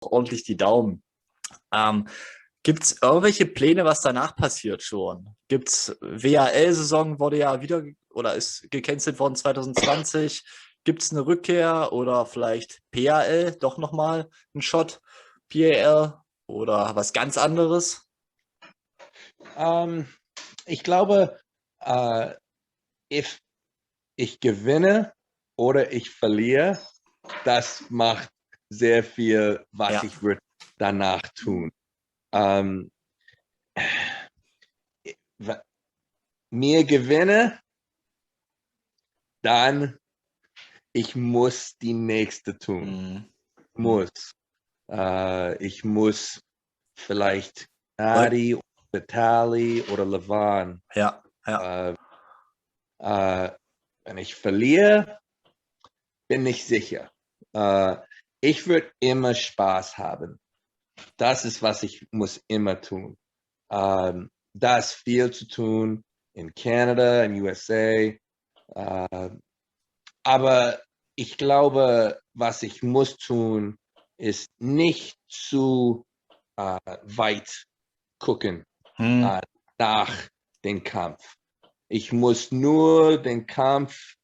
ordentlich die Daumen. Gibt es irgendwelche Pläne, was danach passiert schon? Gibt es WHL-Saison, wurde ja wieder oder ist gecancelt worden 2020? Gibt es eine Rückkehr oder vielleicht PAL, doch nochmal ein Shot, PAL oder was ganz anderes? Ich glaube, if ich gewinne oder ich verliere, das macht sehr viel, was ich würde danach tun. Mir gewinne, dann ich muss die nächste tun. Ich muss vielleicht Adi, Vitali oder Levan. Wenn ich verliere, bin ich sicher. Ich würde immer Spaß haben. Das ist, was ich muss immer tun. Da ist viel zu tun in Kanada, in USA. Aber ich glaube, was ich muss tun, ist nicht zu weit gucken nach dem Kampf. Ich muss nur den Kampf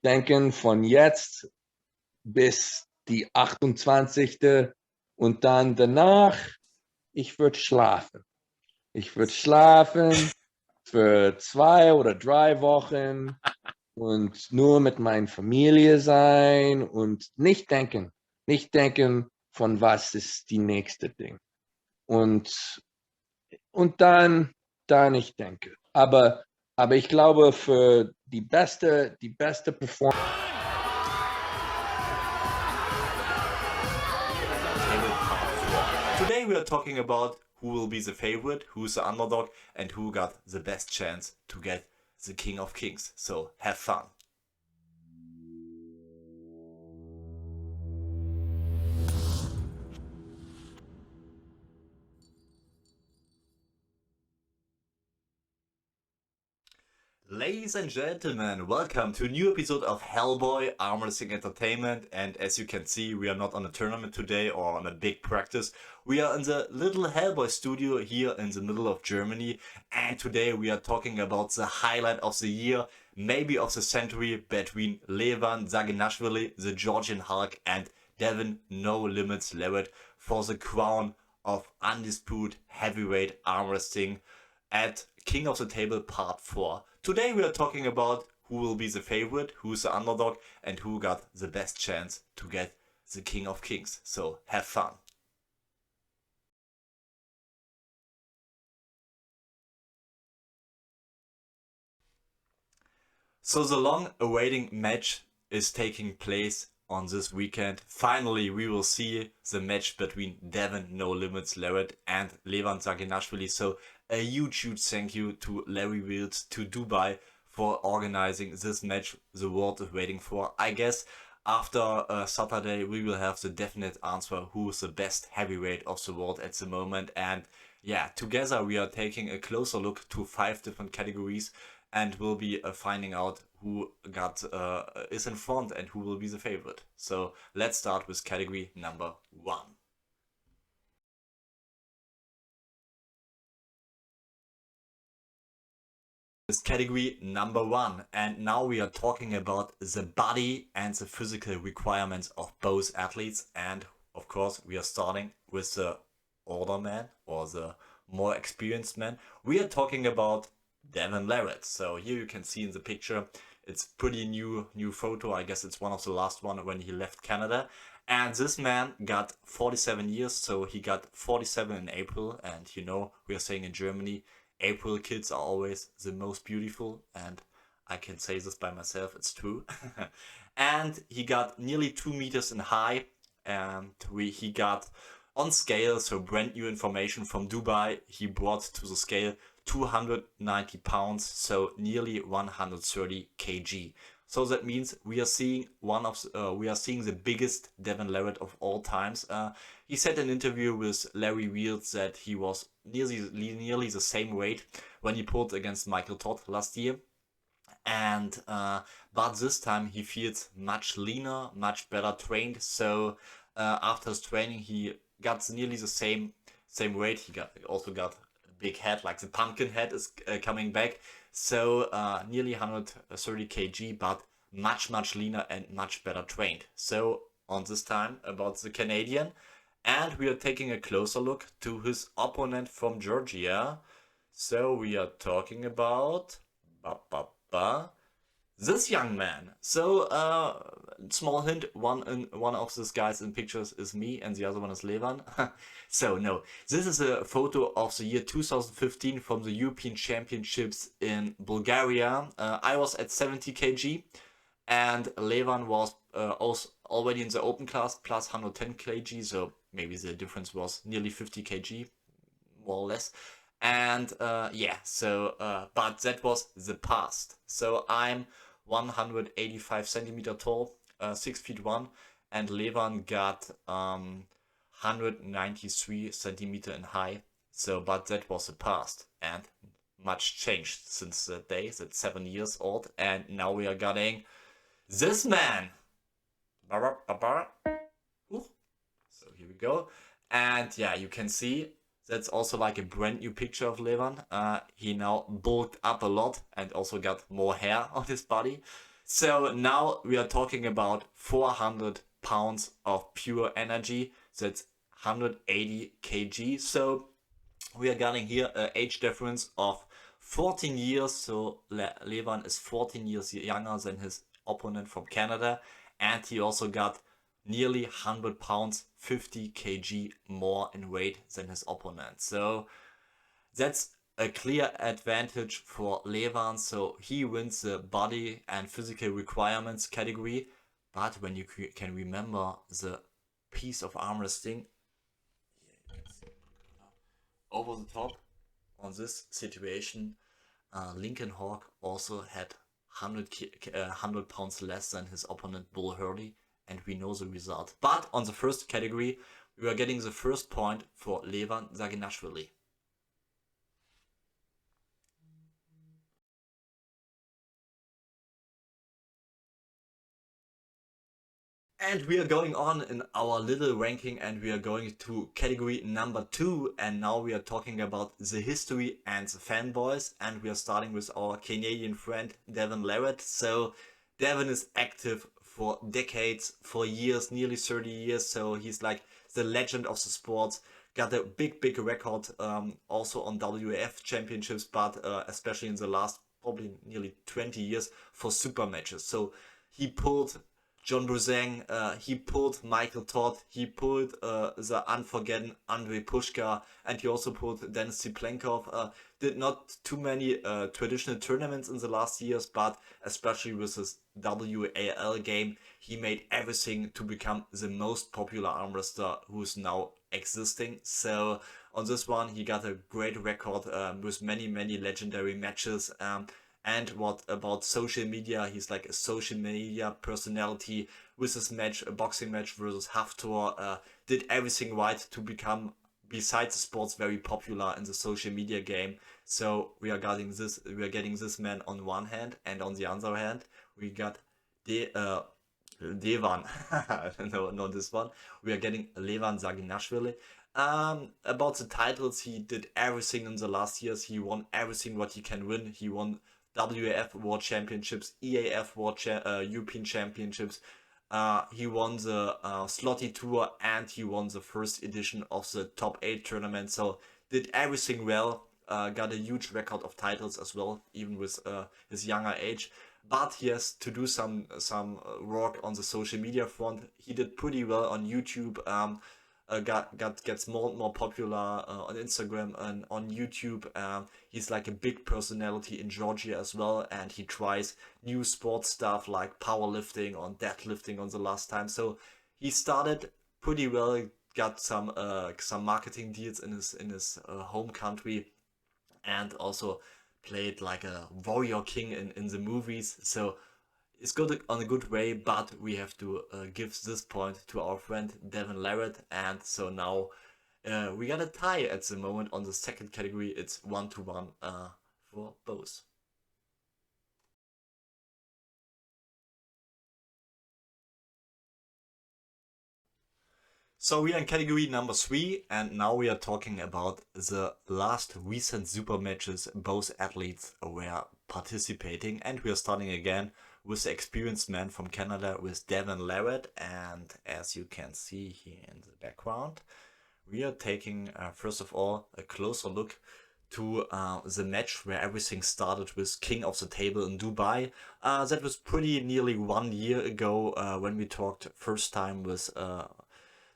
denken von jetzt bis die 28. Und dann danach, ich würde schlafen. Ich würde schlafen für 2 oder 3 Wochen und nur mit meiner Familie sein und nicht denken von was ist die nächste Ding. Und dann ich denke. Aber ich glaube, für die beste Performance. Today we are talking about who will be the favorite, who's the underdog, and who got the best chance to get the King of Kings. So have fun. Ladies and gentlemen, welcome to a new episode of Hellboy, Arm Wrestling Entertainment. And as you can see, we are not on a tournament today or on a big practice. We are in the little Hellboy studio here in the middle of Germany. And today we are talking about the highlight of the year, maybe of the century, between Levan, Saginashvili, the Georgian Hulk, and Devon No Limits Larratt for the crown of undisputed heavyweight arm wrestling at King of the Table Part 4. Today we are talking about who will be the favorite, who's the underdog, and who got the best chance to get the King of Kings. So have fun. So the long-awaiting match is taking place on this weekend. Finally, we will see the match between Devon No Limits Larratt and Levan Saginashvili. So a huge thank you to Larry Wheels, to Dubai, for organizing this match the world is waiting for. I guess after Saturday we will have the definite answer who is the best heavyweight of the world at the moment. And yeah, together we are taking a closer look to 5 different categories and will be finding out who is in front and who will be the favorite. So let's start with category number 1. Is category number 1, and now we are talking about the body and the physical requirements of both athletes. And of course we are starting with the older man or the more experienced man. We are talking about Devon Larratt. So here you can see in the picture, it's pretty new photo. I guess it's one of the last one when he left Canada. And this man got 47 years, so he got 47 in April. And you know, we are saying in Germany, April kids are always the most beautiful, and I can say this by myself, it's true. And he got nearly 2 meters in high, and he got on scale, so brand new information from Dubai, he brought to the scale 290 pounds, so nearly 130 kg. So that means we are seeing the biggest Devon Larratt of all times. He said in an interview with Larry Wheels that he was nearly the same weight when he pulled against Michael Todd last year. And but this time he feels much leaner, much better trained. So after his training, he got nearly the same weight. He also got a big head, like the pumpkin head is coming back. So nearly 130 kg, but much leaner and much better trained. So on this time about the Canadian, and we are taking a closer look to his opponent from Georgia. So we are talking about this young man. So small hint, one of these guys in pictures is me and the other one is Levan. So no, this is a photo of the year 2015 from the European Championships in Bulgaria. I was at 70 kg and Levan was also already in the open class plus 110 kg, so maybe the difference was nearly 50 kg, more or less. And yeah, so but that was the past. So I'm 185 centimeter tall, 6 feet 1, and Levan got 193 centimeter in high. So, but that was the past, and much changed since that day. That's 7 years old, and now we are getting this man. Ooh. So here we go, and yeah, you can see that's also like a brand new picture of Levan. He now bulked up a lot and also got more hair on his body. So now we are talking about 400 pounds of pure energy. That's 180 kg. So we are getting here an age difference of 14 years. So Levan is 14 years younger than his opponent from Canada. And he also got nearly 100 pounds, 50 kg more in weight than his opponent. So that's a clear advantage for Levan. So he wins the body and physical requirements category. But when you can remember the piece of arm wrestling, over the top on this situation, Lincoln Hawk also had 100 pounds less than his opponent Bull Hurley, and we know the result. But on the first category, we are getting the first point for Levan Saginashvili. And we are going on in our little ranking, and we are going to category number 2, and now we are talking about the history and the fanboys, and we are starting with our Canadian friend Devon Larratt. So Devon is active for decades, for years, nearly 30 years, so he's like the legend of the sport. Got a big record also on WAF championships, but especially in the last probably nearly 20 years for super matches. So he pulled John Bruzang, he pulled Michael Todd, he pulled the unforgotten Andrei Pushka, and he also pulled Denis Tsiplenkov. Did not too many traditional tournaments in the last years, but especially with his WAL game, he made everything to become the most popular arm wrestler who's now existing. So on this one, he got a great record with many legendary matches. And what about social media? He's like a social media personality with his match, a boxing match versus Haftor. Did everything right to become, besides the sports, very popular in the social media game. So we are getting this man on one hand, and on the other hand, we got Devan. No, not this one. We are getting Levan Saginashvili. About the titles, he did everything in the last years. He won everything what he can win. He won WAF World Championships, EAF European Championships. He won the Slotty Tour, and he won the first edition of the Top 8 tournament. So did everything well. Got a huge record of titles as well, even with his younger age. But he has to do some work on the social media front. He did pretty well on YouTube. Gets more and more popular on Instagram and on YouTube. He's like a big personality in Georgia as well, and he tries new sports stuff like powerlifting or deadlifting on the last time. So he started pretty well, got some marketing deals in his home country, and also played like a warrior king in the movies. So it's good on a good way, but we have to give this point to our friend Devon Larratt. And so now we got a tie at the moment on the second category. It's 1-1 for both. So we are in category number 3, and now we are talking about the last recent super matches both athletes were participating, and we are starting again with the experienced man from Canada with Devon Larratt, and as you can see here in the background, we are taking first of all a closer look to the match where everything started with King of the Table in Dubai. That was pretty nearly 1 year ago when we talked first time with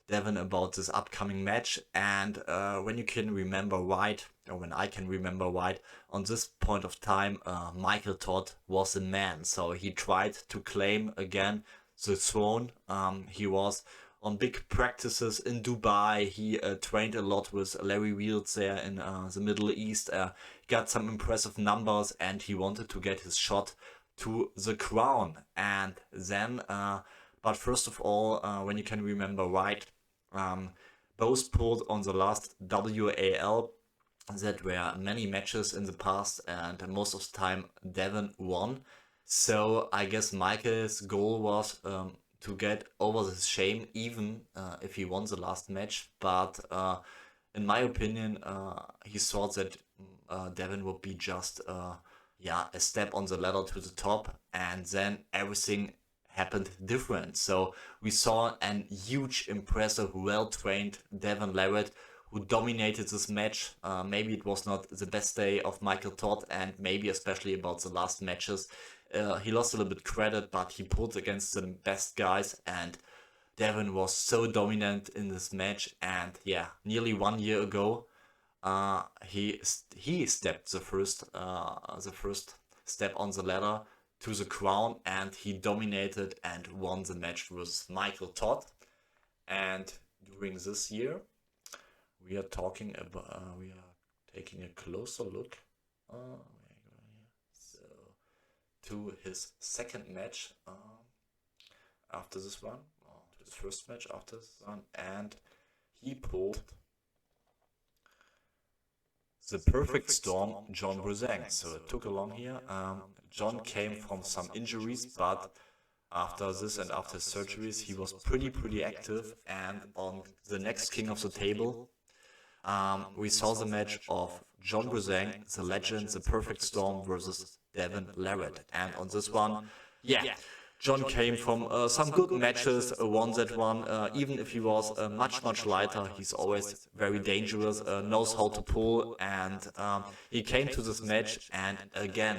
Devon about this upcoming match, and when you can remember right, or when I can remember right, on this point of time, Michael Todd was the man. So he tried to claim again the throne. He was on big practices in Dubai. He trained a lot with Larry Wheels there in the Middle East. Got some impressive numbers, and he wanted to get his shot to the crown. And then, but first of all, when you can remember right, both pulled on the last WAL. That were many matches in the past, and most of the time Devon won. So I guess Michael's goal was to get over this shame, even if he won the last match. But in my opinion, he thought that Devon would be just a step on the ladder to the top, and then everything happened different. So we saw an huge, impressive, well-trained Devon Larratt who dominated this match. Maybe it was not the best day of Michael Todd, and maybe especially about the last matches. He lost a little bit credit, but he pulled against the best guys, and Devon was so dominant in this match. And yeah, nearly 1 year ago, he stepped the first step on the ladder to the crown, and he dominated and won the match with Michael Todd. And during this year, we are talking about we are taking a closer look to his second match after this one, to his first match after this one, and he pulled the perfect storm, John Bruzang. So it took a long here. John came from some injuries, but after this and after surgeries, he was pretty active. And on the next King of the Table, we saw the match of John Bruzang, the legend, the perfect storm versus Devon Larratt. And on this one, John came from some good matches, won that one. Even if he was much lighter, he's always very dangerous, knows how to pull, and he came to this match, and again,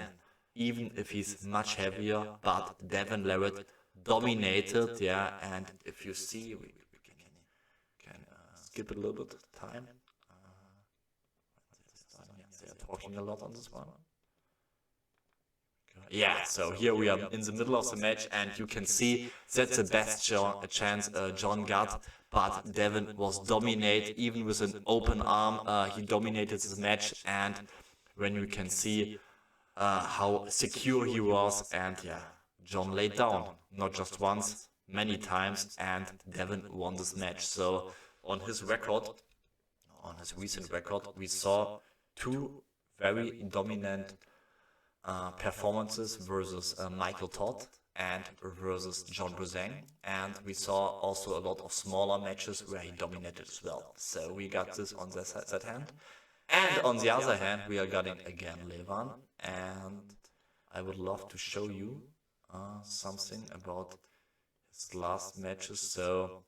even if he's much heavier, but Devon Larratt dominated, and if you see, we can skip a little bit of time. They're talking a lot on this one. Yeah, so here we are in the middle of the match, and you can see that's the best chance John got, but Devon was dominate even with an open arm. He dominated this match, and when you can see how secure he was, and John laid down, not just once, many times, and Devon won this match. So on his recent record, we saw two very dominant performances versus Michael Todd and versus John Bruzang, and we saw also a lot of smaller matches where he dominated as well. So we got this on that hand, and on the other hand, we are getting again Levan, and I would love to show you something about his last matches, so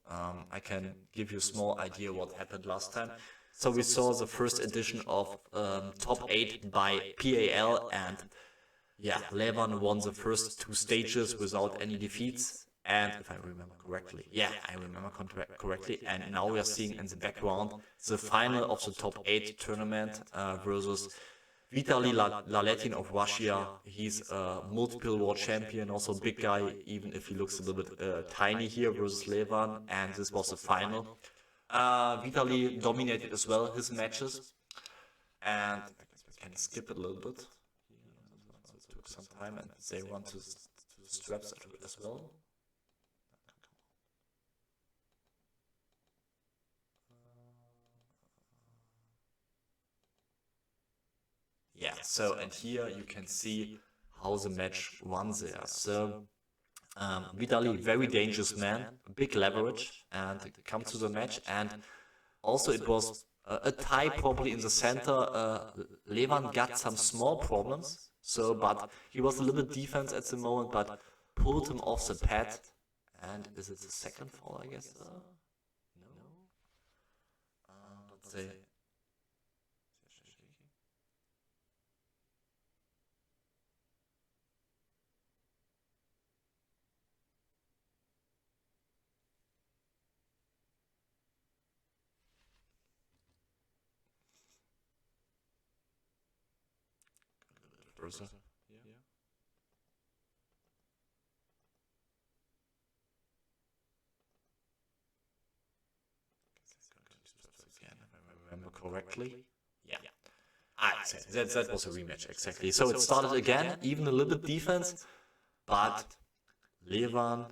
I can give you a small idea what happened last time. So we saw the first edition of Top 8 by PAL, and Levan won the first 2 stages without any defeats, and if I remember correctly, correctly, and now we are seeing in the background the final of the Top 8 tournament versus Vitaly Laletin of Russia. He's a multiple world champion, also a big guy, even if he looks a little bit tiny here, versus Levan, and this was the final. Vitaly dominated as well his matches, and I can skip it a little bit. It took some time, and they run to the straps as well. So and here you can see how the match won there. So Vitaly, very dangerous man, big leverage, and come to the match. And also it was a tie probably in the center. Levan got some small problems, so but he was a little bit defense at the moment, but pulled him off the pad. And is it the second fall, I guess? No. Let's say. Versa. Yeah. Again, if I remember correctly. Yeah. That was a rematch, exactly. So it started again, even a little bit defense, but Levan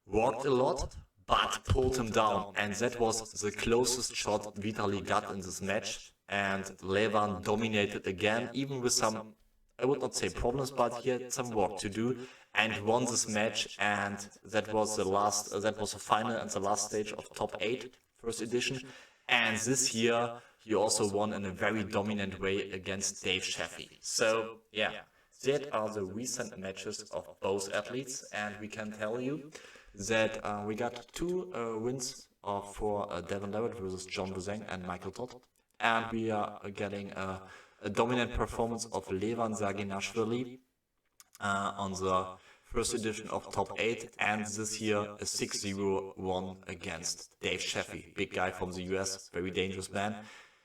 walked a lot, but pulled him down, and that was the closest shot Vitaly got in this match. And Levan dominated again, even with some, I would not say problems, but he had some work to do, and won this match. And that was the last, that was the final and the last stage of top 8, first edition. And this year he also won in a very dominant way against Dave Sheffy. So yeah, that are the recent matches of both athletes, and we can tell you that we got 2 wins for Devon Larratt versus John Buzeng and Michael Todd. And we are getting a dominant performance of Levan Saginashvili on the first edition of top 8, and this year a 6-0 won against Dave Sheffy, big guy from the US, very dangerous man.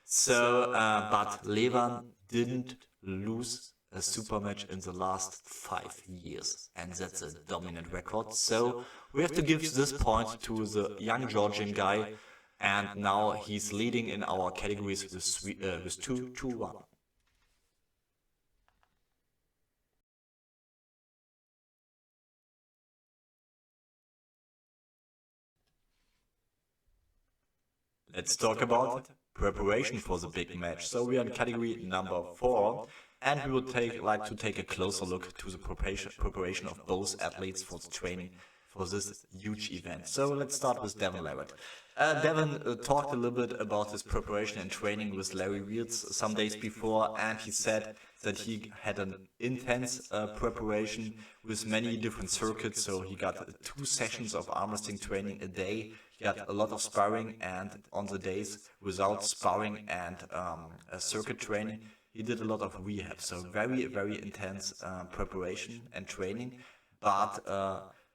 So, but Levan didn't lose a super match in the last 5 years, and that's a dominant record. So we have to give this point to the young Georgian guy, and now he's leading in our categories with 2-1. Let's talk about preparation for the big match. So we are in category number 4, and we would like to take a closer look to the preparation of both athletes for the training for this huge event. So let's start with Devon Larratt. Devon talked a little bit about his preparation and training with Larry Wheels some days before, and he said that he had an intense preparation with many different circuits. So he got 2 sessions of arm wrestling training a day. He had a lot of sparring, and on the days without sparring and circuit training, he did a lot of rehab. So very, very intense preparation and training, but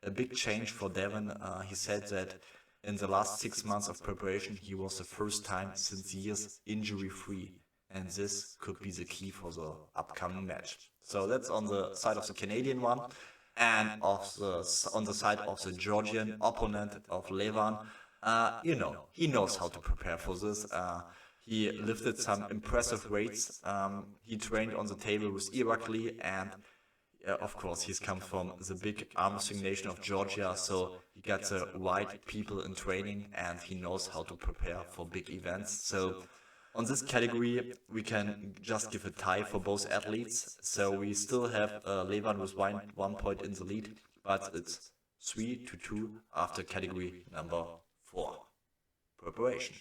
a big change for Devon. He said that in the last 6 months of preparation, he was the first time since years injury-free, and this could be the key for the upcoming match. So that's on the side of the Canadian one, and on the side of the Georgian opponent of Levan. You know, he knows how to prepare for this. He lifted some impressive weights. He trained on the table with Irakli, and of course, he's come from the big arm wrestling nation of Georgia, so he got the white people in training, and he knows how to prepare for big events. So on this category, we can just give a tie for both athletes. So we still have Levan with 1 point in the lead, but it's 3-2 after category number 4. Preparation.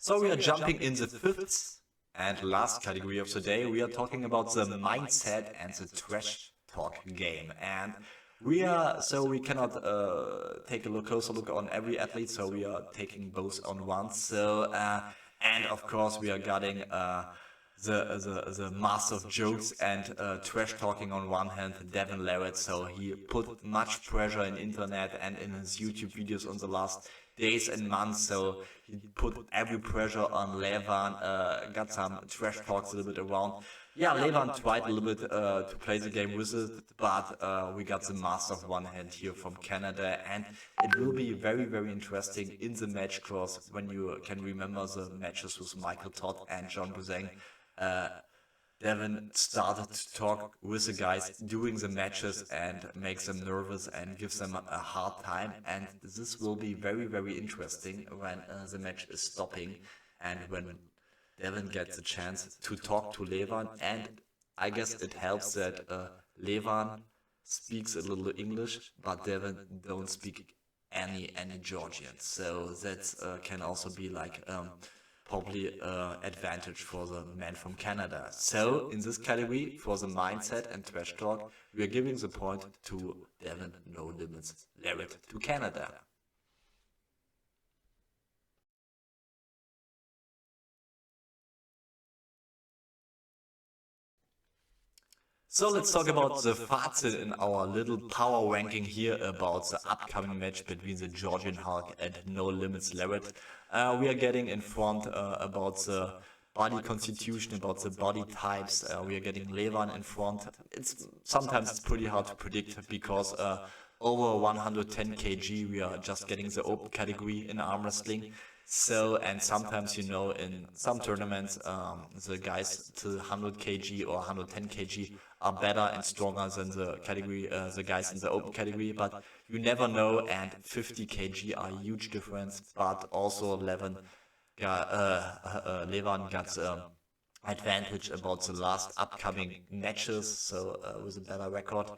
So we are jumping in the 5th and last category of the day. We are talking about the mindset and the trash talk game. And we cannot take a closer look on every athlete, so we are taking both on one. So and of course we are getting the master of jokes and trash talking on one hand, Devon Larratt. So he put much pressure in internet and in his YouTube videos on the last days and months. So he put every pressure on Levan, got some trash talks a little bit around. Yeah, Levan tried a little bit to play the game with it, but we got the master of one hand here from Canada, and it will be very, very interesting in the match course when you can remember the matches with Michael Todd and John Buzeng. Devon started to talk with the guys during the matches and makes them nervous and gives them a hard time, and this will be very, very interesting when the match is stopping and when Devon gets a chance to talk to Levan, and I guess it helps that Levan speaks a little English, but Devon don't speak any Georgian, so that can also be like probably advantage for the man from Canada. So in this category, for the mindset and trash talk, we are giving the point to Devon No Limits Larratt to Canada. So let's talk about the fazit in our little power ranking here about the upcoming match between the Georgian Hulk and No Limits Larratt. We are getting in front about the body constitution, about the body types. We are getting Levan in front. Sometimes it's pretty hard to predict because over 110 kg we are just getting the open category in arm wrestling. So, and sometimes, you know, in some tournaments, the guys to 100 kg or 110 kg are better and stronger than the guys in the open category, but you never know, and 50 kg are a huge difference, but also Levan got advantage about the last upcoming matches, so with a better record,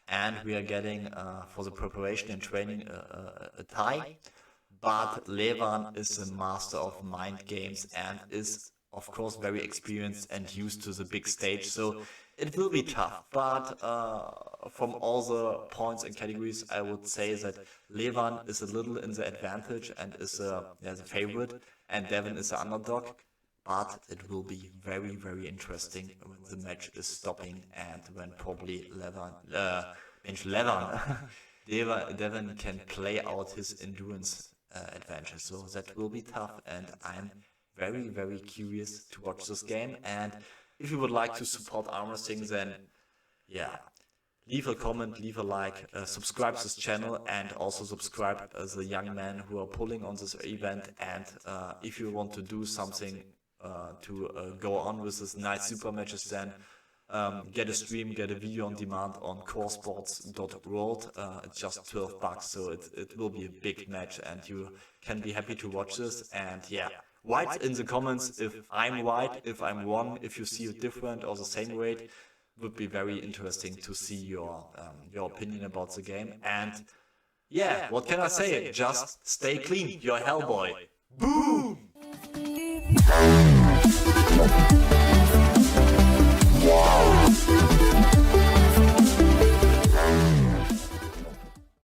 and we are getting, for the preparation and training, a tie. But Levan is a master of mind games and is, of course, very experienced and used to the big stage. So it will be tough. But from all the points and categories, I would say that Levan is a little in the advantage and is the favorite. And Devon is the underdog. But it will be very, very interesting when the match is stopping and when probably Devon can play out his endurance adventure, so that will be tough, and I'm very, very curious to watch this game. And if you would like to support arm wrestling, then yeah, leave a comment, leave a like, subscribe to this channel, and also subscribe as the young men who are pulling on this event. And if you want to do something to go on with this nice super matches, then get a stream, get a video on demand on coresports.world. It's just $12, so it will be a big match, and you can be happy to watch this. And yeah, write in the comments if I'm right, if I'm wrong, if you see it different or the same weight. Would be very interesting to see your opinion about the game. And yeah, what can I say? Just stay clean, you're Hellboy. Boom!